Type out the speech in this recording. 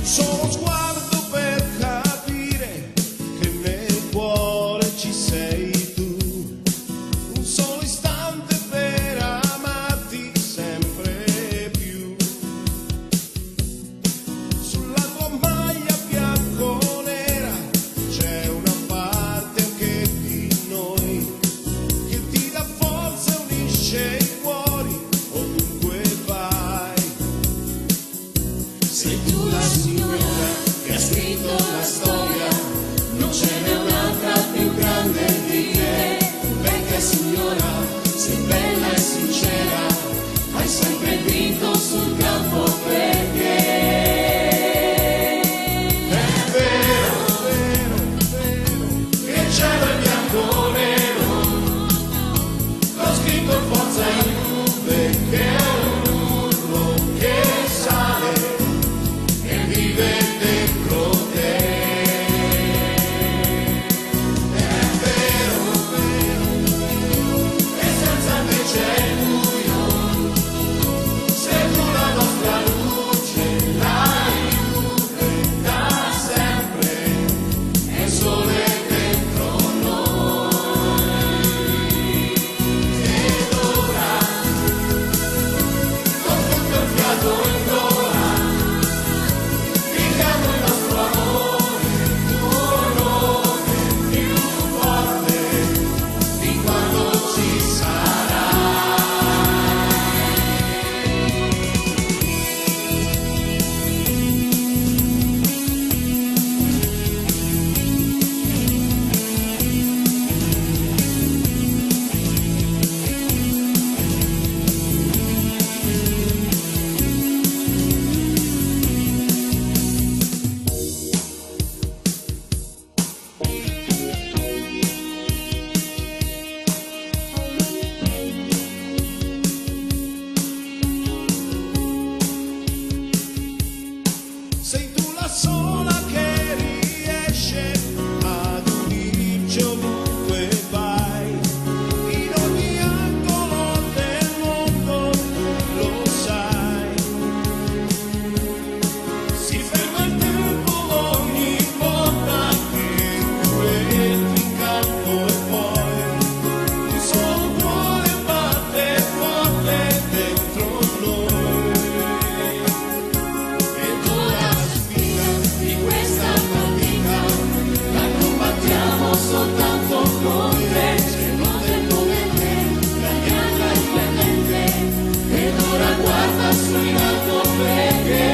Solo sguardo per capire che nel cuore ci sei tu, un solo istante per amarti sempre più. Sulla tua maglia bianco-nera c'è una parte anche di noi che ti dà forza e unisce i cuori ovunque vai. Sei tu la signora che ha scritto la storia, non ce n'è un'altra più grande di te. Vecchia signora, sei bella e sincera, hai sempre vinto sul campo perché è vero, che il cielo è bianco o nero, l'ho scritto in forza in nube che è un urlo che sale e vive dentro te. È vero, e senza te c'è il buio, sei tu la nostra luce, l'aiuto da sempre, è il sole dentro noi. Ed ora, con tutto il fiato in gola, viviamo il nostro amore, tuo nome più forte di quando ci sarai. Sei tu la sola che riesce ad unirci ovunque vai, in ogni angolo del mondo, lo sai. Si ferma il tempo ogni volta che tu entri in campo e poi un solo cuore batte forte dentro noi. E tu la sfida di questa fatica la combattiamo soltanto con te. C'è del come te, la bianca riflettente, ed ora guarda su in alto perché